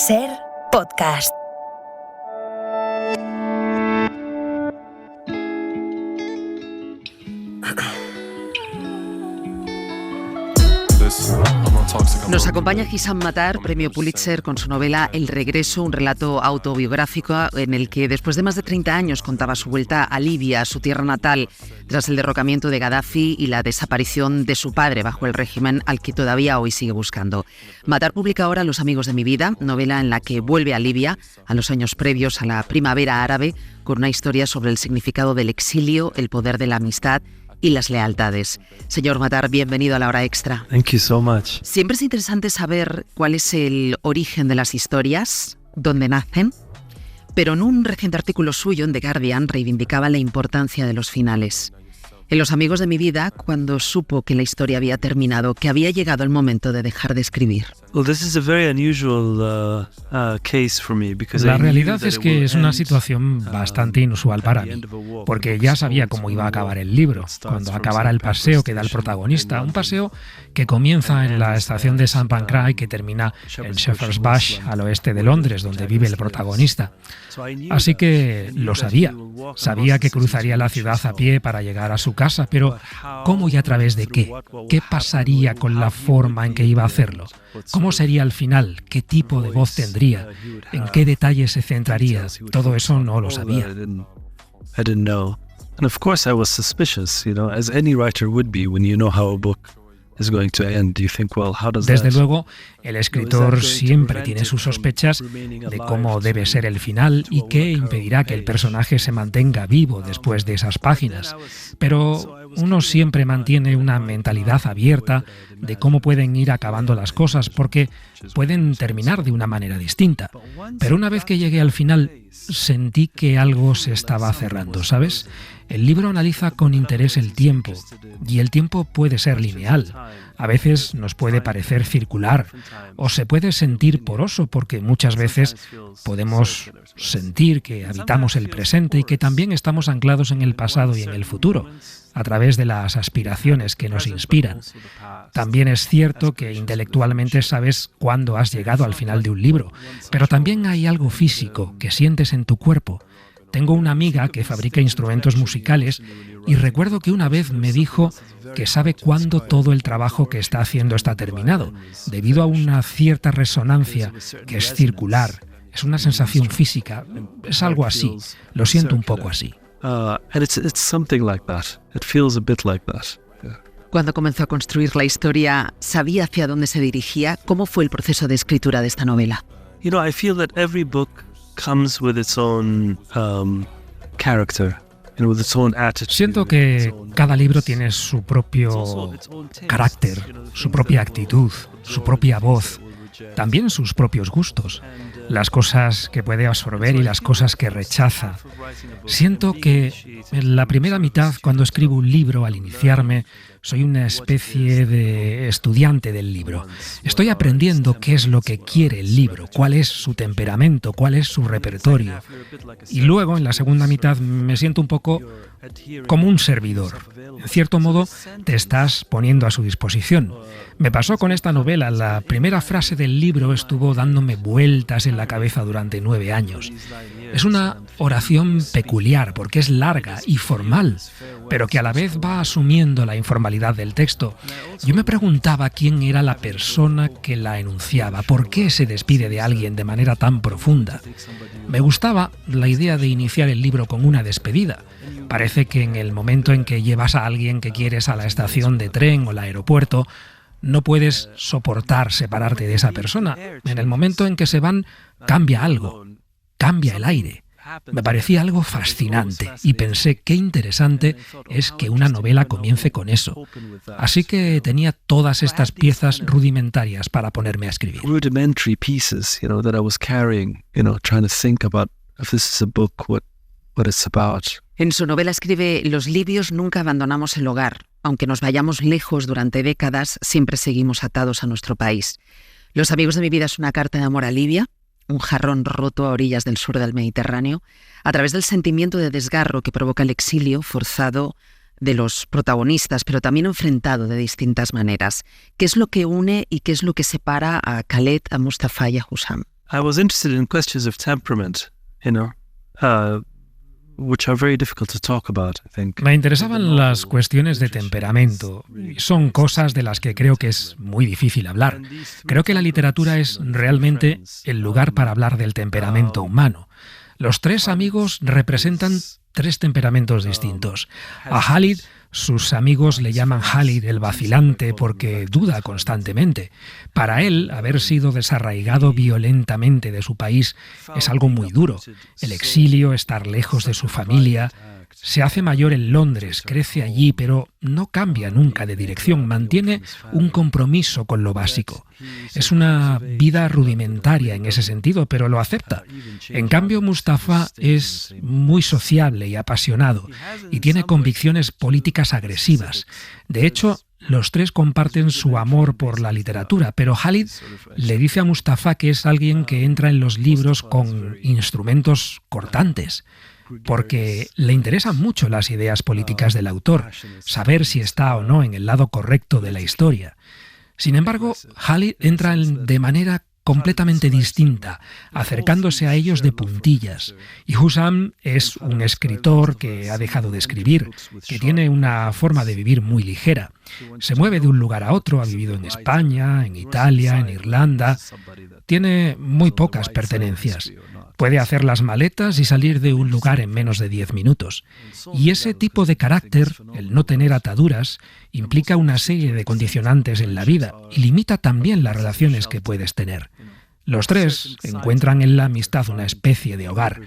Ser podcast. Nos acompaña Hisham Matar, premio Pulitzer, con su novela El regreso, un relato autobiográfico en el que después de más de 30 años contaba su vuelta a Libia, su tierra natal, tras el derrocamiento de Gaddafi y la desaparición de su padre bajo el régimen al que todavía hoy sigue buscando. Matar publica ahora Los amigos de mi vida, novela en la que vuelve a Libia, a los años previos a la primavera árabe, con una historia sobre el significado del exilio, el poder de la amistad y las lealtades. Señor Matar, bienvenido a La Hora Extra. Thank you so much. Siempre es interesante saber cuál es el origen de las historias, dónde nacen, pero en un reciente artículo suyo en The Guardian reivindicaba la importancia de los finales. En Los amigos de mi vida, cuando supo que la historia había terminado, que había llegado el momento de dejar de escribir. Well, this is a very unusual case for me because La realidad es que es una situación bastante inusual para mí, porque ya sabía cómo iba a acabar el libro, cuando acabara el paseo que da el protagonista, un paseo que comienza en la estación de St. Pancras y que termina en Shepherd's Bush, al oeste de Londres, donde vive el protagonista. Así que lo sabía que cruzaría la ciudad a pie para llegar a su casa, pero ¿cómo y a través de qué? ¿Qué pasaría con la forma en que iba a hacerlo? ¿Cómo sería el final? ¿Qué tipo de voz tendría? ¿En qué detalles se centraría? Todo eso no lo sabía. I didn't know. And of course I was suspicious, as any writer would be when you know how a book is going to end. You think, well, how does Desde luego, el escritor siempre tiene sus sospechas de cómo debe ser el final y qué impedirá que el personaje se mantenga vivo después de esas páginas. Pero uno siempre mantiene una mentalidad abierta de cómo pueden ir acabando las cosas, porque pueden terminar de una manera distinta. Pero una vez que llegué al final, sentí que algo se estaba cerrando, ¿sabes? El libro analiza con interés el tiempo, y el tiempo puede ser lineal. A veces nos puede parecer circular, o se puede sentir poroso, porque muchas veces podemos sentir que habitamos el presente y que también estamos anclados en el pasado y en el futuro, a través de las aspiraciones que nos inspiran. También es cierto que intelectualmente sabes cuándo has llegado al final de un libro, pero también hay algo físico que sientes en tu cuerpo. Tengo una amiga que fabrica instrumentos musicales y recuerdo que una vez me dijo que sabe cuándo todo el trabajo que está haciendo está terminado, debido a una cierta resonancia que es circular. Es una sensación física, es algo así, lo siento un poco así. And it's something like that. It feels a bit like that. Yeah. Cuando comenzó a construir la historia, ¿sabía hacia dónde se dirigía? ¿Cómo fue el proceso de escritura de esta novela? I feel that every book comes with its own character and with its own attitude. Siento que cada libro tiene su propio carácter, su propia actitud, su propia voz, también sus propios gustos, las cosas que puede absorber y las cosas que rechaza. Siento que en la primera mitad, cuando escribo un libro, al iniciarme, soy una especie de estudiante del libro. Estoy aprendiendo qué es lo que quiere el libro, cuál es su temperamento, cuál es su repertorio. Y luego, en la segunda mitad, me siento un poco como un servidor. En cierto modo, te estás poniendo a su disposición. Me pasó con esta novela. La primera frase del libro estuvo dándome vueltas en la cabeza durante 9 años. Es una oración peculiar porque es larga y formal, pero que a la vez va asumiendo la informalidad del texto. Yo me preguntaba quién era la persona que la enunciaba, por qué se despide de alguien de manera tan profunda. Me gustaba la idea de iniciar el libro con una despedida. Parece que en el momento en que llevas a alguien que quieres a la estación de tren o al aeropuerto, no puedes soportar separarte de esa persona. En el momento en que se van, cambia algo, cambia el aire. Me parecía algo fascinante y pensé qué interesante es que una novela comience con eso. Así que tenía todas estas piezas rudimentarias para ponerme a escribir. Rudimentary pieces, that I was carrying, trying to think about if this is a book, what it's about. En su novela escribe: los libios nunca abandonamos el hogar. Aunque nos vayamos lejos durante décadas, siempre seguimos atados a nuestro país. Los amigos de mi vida es una carta de amor a Libia, un jarrón roto a orillas del sur del Mediterráneo, a través del sentimiento de desgarro que provoca el exilio forzado de los protagonistas, pero también enfrentado de distintas maneras. ¿Qué es lo que une y qué es lo que separa a Khaled, a Mustafa y a Hussam? I was interested in questions of temperament, which are very difficult to talk about, I think. Me interesaban las cuestiones de temperamento. Son cosas de las que creo que es muy difícil hablar. Creo que la literatura es realmente el lugar para hablar del temperamento humano. Los tres amigos representan tres temperamentos distintos. A Khalid, sus amigos le llaman Khalid el vacilante porque duda constantemente. Para él, haber sido desarraigado violentamente de su país es algo muy duro. El exilio, estar lejos de su familia. Se hace mayor en Londres, crece allí, pero no cambia nunca de dirección, mantiene un compromiso con lo básico. Es una vida rudimentaria en ese sentido, pero lo acepta. En cambio, Mustafa es muy sociable y apasionado, y tiene convicciones políticas agresivas. De hecho, los tres comparten su amor por la literatura, pero Khalid le dice a Mustafa que es alguien que entra en los libros con instrumentos cortantes, porque le interesan mucho las ideas políticas del autor, saber si está o no en el lado correcto de la historia. Sin embargo, Khalid entra de manera completamente distinta, acercándose a ellos de puntillas. Y Hussam es un escritor que ha dejado de escribir, que tiene una forma de vivir muy ligera. Se mueve de un lugar a otro, ha vivido en España, en Italia, en Irlanda. Tiene muy pocas pertenencias. Puede hacer las maletas y salir de un lugar en menos de 10 minutos. Y ese tipo de carácter, el no tener ataduras, implica una serie de condicionantes en la vida y limita también las relaciones que puedes tener. Los tres encuentran en la amistad una especie de hogar.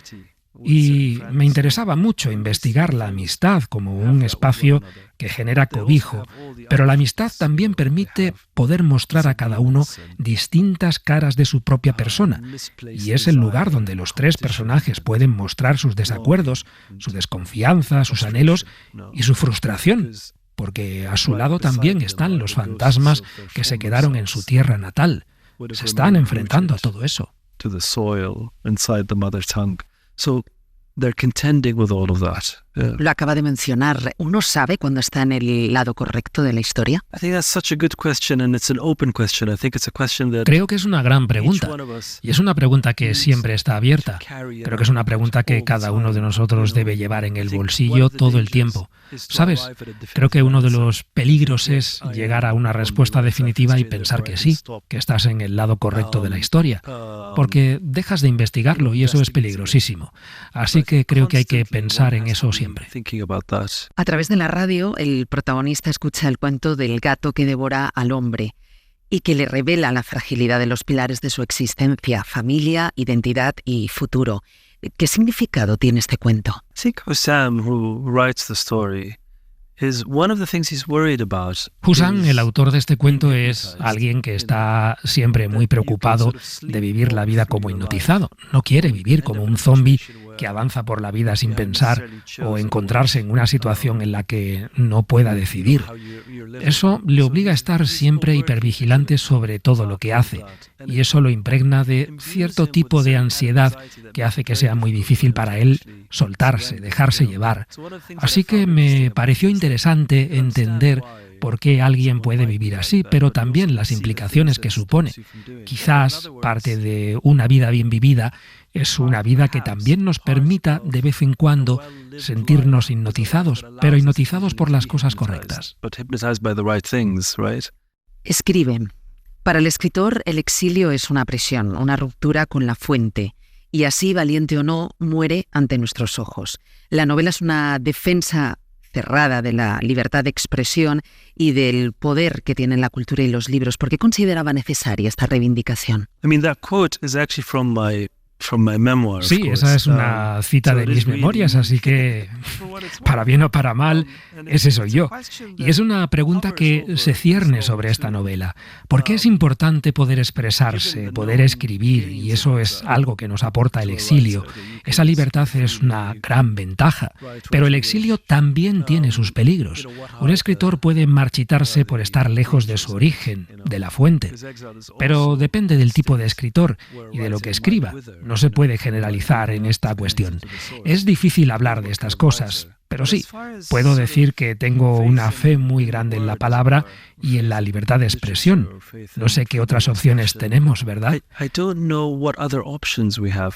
Y me interesaba mucho investigar la amistad como un espacio que genera cobijo, pero la amistad también permite poder mostrar a cada uno distintas caras de su propia persona, y es el lugar donde los tres personajes pueden mostrar sus desacuerdos, su desconfianza, sus anhelos y su frustración, porque a su lado también están los fantasmas que se quedaron en su tierra natal. Se están enfrentando a todo eso. So they're contending with all of that. Lo acaba de mencionar. ¿Uno sabe cuándo está en el lado correcto de la historia? I think that's such a good question, and it's an open question. I think it's a question that Creo que es una gran pregunta, y es una pregunta que siempre está abierta. Creo que es una pregunta que cada uno de nosotros debe llevar en el bolsillo todo el tiempo. ¿Sabes? Creo que uno de los peligros es llegar a una respuesta definitiva y pensar que sí, que estás en el lado correcto de la historia, porque dejas de investigarlo y eso es peligrosísimo. Así que creo que hay que pensar en eso siempre. A través de la radio, el protagonista escucha el cuento del gato que devora al hombre y que le revela la fragilidad de los pilares de su existencia, familia, identidad y futuro. ¿Qué significado tiene este cuento? I think Hussam, who writes the story, is one of the things he's worried about. Hussam, el autor de este cuento, es alguien que está siempre muy preocupado de vivir la vida como hipnotizado. No quiere vivir como un zombi que avanza por la vida sin pensar o encontrarse en una situación en la que no pueda decidir. Eso le obliga a estar siempre hipervigilante sobre todo lo que hace, y eso lo impregna de cierto tipo de ansiedad que hace que sea muy difícil para él soltarse, dejarse llevar. Así que me pareció interesante entender por qué alguien puede vivir así, pero también las implicaciones que supone. Quizás parte de una vida bien vivida es una vida que también nos permita de vez en cuando sentirnos hipnotizados, pero hipnotizados por las cosas correctas. Escribe: para el escritor, el exilio es una prisión, una ruptura con la fuente, y así, valiente o no, muere ante nuestros ojos. La novela es una defensa cerrada de la libertad de expresión y del poder que tienen la cultura y los libros. ¿Por qué consideraba necesaria esta reivindicación? I mean, that quote is actually from my memoir. Sí, esa es una cita de mis memorias, así que, para bien o para mal, ese soy yo. Y es una pregunta que se cierne sobre esta novela. ¿Por qué es importante poder expresarse, poder escribir? Y eso es algo que nos aporta el exilio. Esa libertad es una gran ventaja, pero el exilio también tiene sus peligros. Un escritor puede marchitarse por estar lejos de su origen, de la fuente. Pero depende del tipo de escritor y de lo que escriba. No se puede generalizar en esta cuestión. Es difícil hablar de estas cosas. Pero sí, puedo decir que tengo una fe muy grande en la palabra y en la libertad de expresión. No sé qué otras opciones tenemos, ¿verdad? I don't know what other options we have.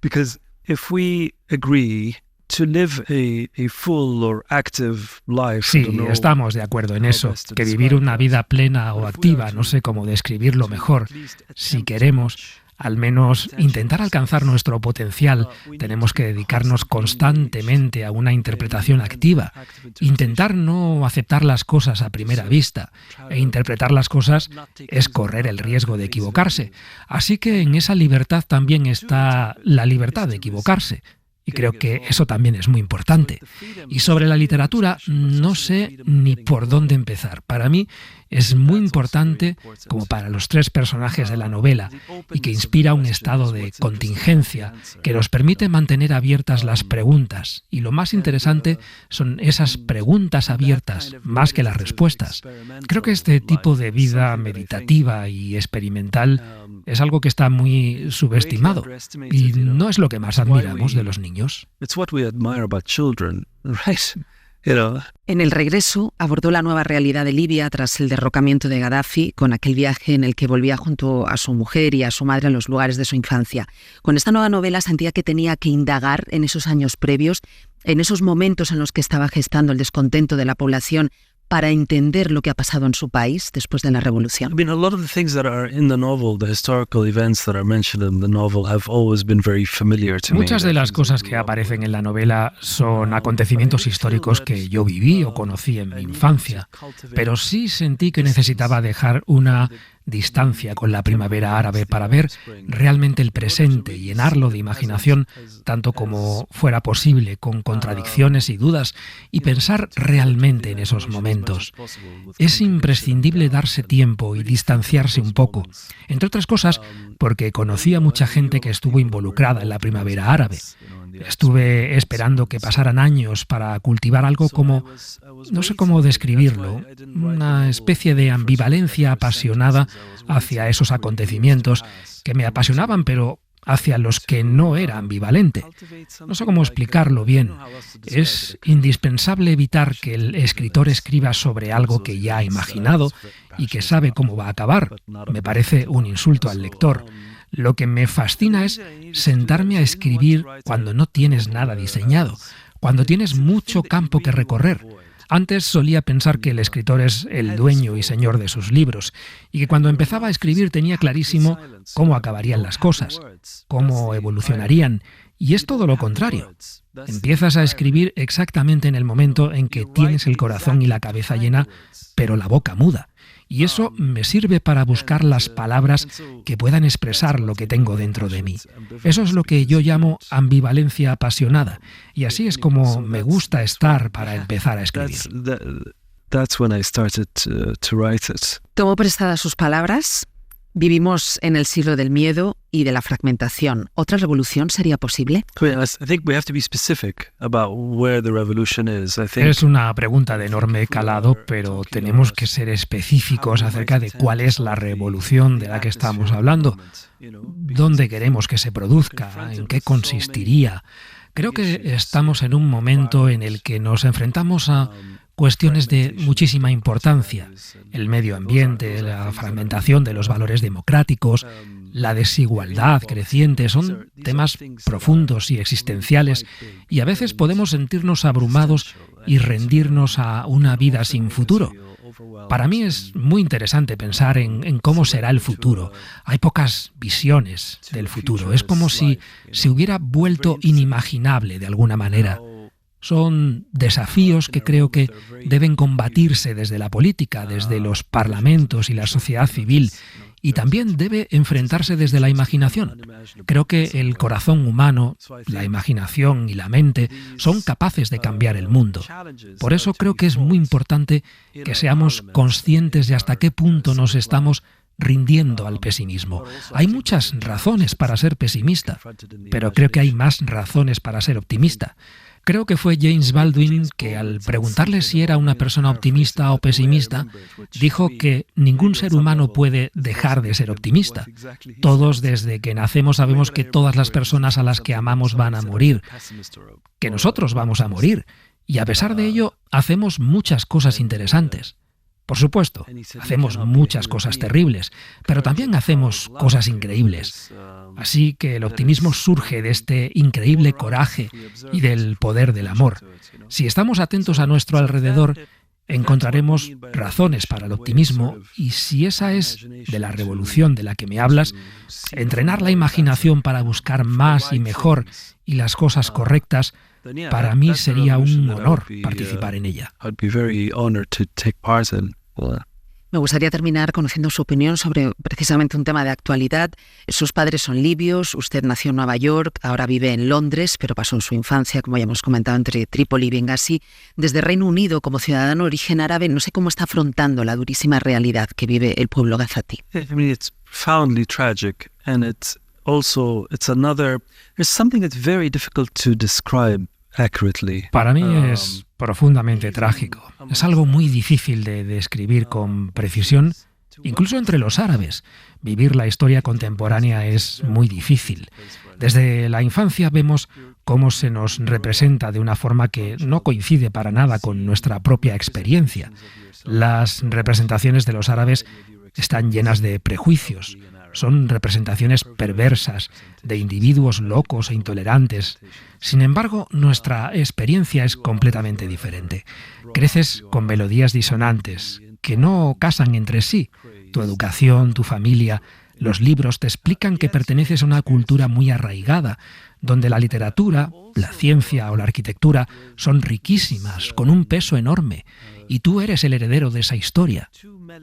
Because if we agree to live a full or active life, sí, estamos de acuerdo en eso, que vivir una vida plena o activa, no sé cómo describirlo mejor, si queremos al menos intentar alcanzar nuestro potencial, tenemos que dedicarnos constantemente a una interpretación activa, intentar no aceptar las cosas a primera vista, e interpretar las cosas es correr el riesgo de equivocarse. Así que en esa libertad también está la libertad de equivocarse. Y creo que eso también es muy importante. Y sobre la literatura, no sé ni por dónde empezar. Para mí es muy importante, como para los tres personajes de la novela, y que inspira un estado de contingencia que nos permite mantener abiertas las preguntas. Y lo más interesante son esas preguntas abiertas, más que las respuestas. Creo que este tipo de vida meditativa y experimental es algo que está muy subestimado y no es lo que más admiramos de los niños. En El regreso abordó la nueva realidad de Libia tras el derrocamiento de Gaddafi, con aquel viaje en el que volvía junto a su mujer y a su madre a los lugares de su infancia. Con esta nueva novela sentía que tenía que indagar en esos años previos, en esos momentos en los que estaba gestando el descontento de la población, para entender lo que ha pasado en su país después de la revolución. I mean, a lot of the things that are in the novel, the historical events that are mentioned in the novel, have always been very familiar to me. Muchas de las cosas que aparecen en la novela son acontecimientos históricos que yo viví o conocí en mi infancia, pero sí sentí que necesitaba dejar una distancia con la primavera árabe para ver realmente el presente y llenarlo de imaginación tanto como fuera posible, con contradicciones y dudas, y pensar realmente en esos momentos. Es imprescindible darse tiempo y distanciarse un poco, entre otras cosas porque conocí a mucha gente que estuvo involucrada en la primavera árabe. Estuve esperando que pasaran años para cultivar algo como, no sé cómo describirlo, una especie de ambivalencia apasionada hacia esos acontecimientos que me apasionaban, pero hacia los que no era ambivalente. No sé cómo explicarlo bien. Es indispensable evitar que el escritor escriba sobre algo que ya ha imaginado y que sabe cómo va a acabar. Me parece un insulto al lector. Lo que me fascina es sentarme a escribir cuando no tienes nada diseñado, cuando tienes mucho campo que recorrer. Antes solía pensar que el escritor es el dueño y señor de sus libros, y que cuando empezaba a escribir tenía clarísimo cómo acabarían las cosas, cómo evolucionarían, y es todo lo contrario. Empiezas a escribir exactamente en el momento en que tienes el corazón y la cabeza llena, pero la boca muda. Y eso me sirve para buscar las palabras que puedan expresar lo que tengo dentro de mí. Eso es lo que yo llamo ambivalencia apasionada. Y así es como me gusta estar para empezar a escribir. That's when I started to write it. Tomó prestadas sus palabras. Vivimos en el siglo del miedo y de la fragmentación. ¿Otra revolución sería posible? Es una pregunta de enorme calado, pero tenemos que ser específicos acerca de cuál es la revolución de la que estamos hablando. ¿Dónde queremos que se produzca? ¿En qué consistiría? Creo que estamos en un momento en el que nos enfrentamos a cuestiones de muchísima importancia: el medio ambiente, la fragmentación de los valores democráticos, la desigualdad creciente. Son temas profundos y existenciales, y a veces podemos sentirnos abrumados y rendirnos a una vida sin futuro. Para mí es muy interesante pensar en cómo será el futuro. Hay pocas visiones del futuro. Es como si se hubiera vuelto inimaginable de alguna manera. Son desafíos que creo que deben combatirse desde la política, desde los parlamentos y la sociedad civil, y también debe enfrentarse desde la imaginación. Creo que el corazón humano, la imaginación y la mente son capaces de cambiar el mundo. Por eso creo que es muy importante que seamos conscientes de hasta qué punto nos estamos rindiendo al pesimismo. Hay muchas razones para ser pesimista, pero creo que hay más razones para ser optimista. Creo que fue James Baldwin que, al preguntarle si era una persona optimista o pesimista, dijo que ningún ser humano puede dejar de ser optimista. Todos, desde que nacemos, sabemos que todas las personas a las que amamos van a morir, que nosotros vamos a morir, Y a pesar de ello, hacemos muchas cosas interesantes. Por supuesto, hacemos muchas cosas terribles, pero también hacemos cosas increíbles. Así que el optimismo surge de este increíble coraje y del poder del amor. Si estamos atentos a nuestro alrededor, encontraremos razones para el optimismo, y si esa es de la revolución de la que me hablas, entrenar la imaginación para buscar más y mejor y las cosas correctas, para mí sería un honor participar en ella. Me gustaría terminar conociendo su opinión sobre precisamente un tema de actualidad. Sus padres son libios, usted nació en Nueva York, ahora vive en Londres, pero pasó en su infancia, como ya hemos comentado, entre Trípoli y Bengasi. Desde Reino Unido, como ciudadano de origen árabe, no sé cómo está afrontando la durísima realidad que vive el pueblo gazatí. It's profoundly tragic, and it's another. There's something that's very difficult to describe accurately. Para mí es profundamente trágico. Es algo muy difícil de describir con precisión, incluso entre los árabes. Vivir la historia contemporánea es muy difícil. Desde la infancia vemos cómo se nos representa de una forma que no coincide para nada con nuestra propia experiencia. Las representaciones de los árabes están llenas de prejuicios. Son representaciones perversas de individuos locos e intolerantes. Sin embargo, nuestra experiencia es completamente diferente. Creces con melodías disonantes que no casan entre sí. Tu educación, tu familia, los libros te explican que perteneces a una cultura muy arraigada, donde la literatura, la ciencia o la arquitectura son riquísimas, con un peso enorme, y tú eres el heredero de esa historia.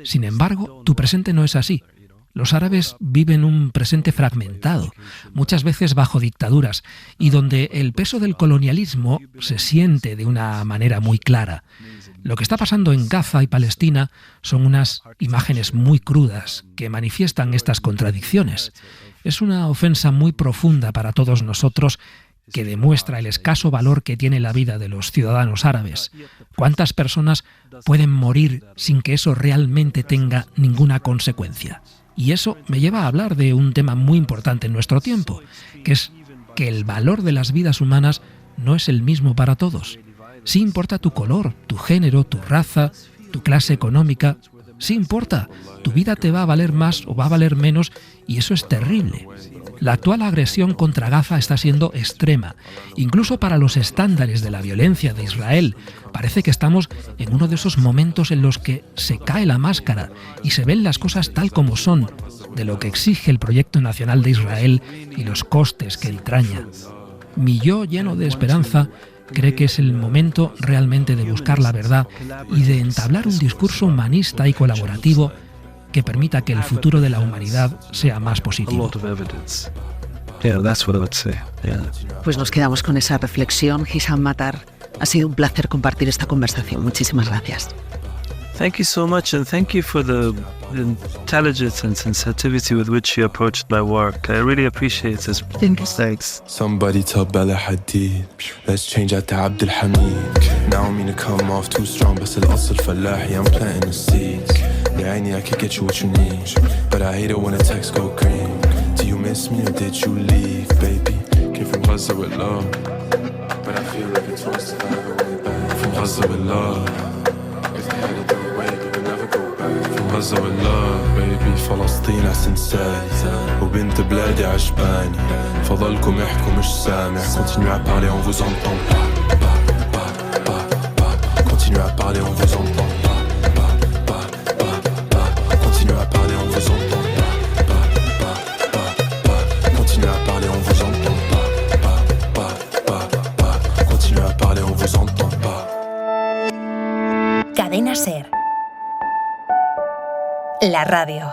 Sin embargo, tu presente no es así. Los árabes viven un presente fragmentado, muchas veces bajo dictaduras, y donde el peso del colonialismo se siente de una manera muy clara. Lo que está pasando en Gaza y Palestina son unas imágenes muy crudas que manifiestan estas contradicciones. Es una ofensa muy profunda para todos nosotros, que demuestra el escaso valor que tiene la vida de los ciudadanos árabes. ¿Cuántas personas pueden morir sin que eso realmente tenga ninguna consecuencia? Y eso me lleva a hablar de un tema muy importante en nuestro tiempo, que es que el valor de las vidas humanas no es el mismo para todos. Sí importa tu color, tu género, tu raza, tu clase económica. Sí importa, tu vida te va a valer más o va a valer menos, y eso es terrible. La actual agresión contra Gaza está siendo extrema. Incluso para los estándares de la violencia de Israel, parece que estamos en uno de esos momentos en los que se cae la máscara y se ven las cosas tal como son, de lo que exige el proyecto nacional de Israel y los costes que entraña. Mi yo, lleno de esperanza, cree que es el momento realmente de buscar la verdad y de entablar un discurso humanista y colaborativo que permita que el futuro de la humanidad sea más positivo. Pues nos quedamos con esa reflexión. Hisham Matar, ha sido un placer compartir esta conversación. Muchísimas gracias. Thank you so much, and thank you for the intelligence and sensitivity with which you approached my work. I really appreciate this. Thanks. Somebody tell Bella Hadid, let's change out to Abdul Hamid. Now I mean to come off too strong, but still أصل فلاحي, I'm planting the seeds. Yeah, I could get you what you need, but I hate it when the text go green. Do you miss me or did you leave, baby? Came from Gaza with love, but I feel like it's worse if I ever went back. From Gaza with love, if I had it their way, we would never go back. From Gaza with love, baby. فلسطين أحسن سالي, وبنت بلادي عجباني. فضلكم احكوا مش سامع. Continuez à parler, on vous entend pas. Continuez à parler, on vous entend pas. Continuez à parler, on vous entend pas. Continuez à parler, on vous entend pas. Continuez à parler, on vous entend pas. Cadena SER. La radio.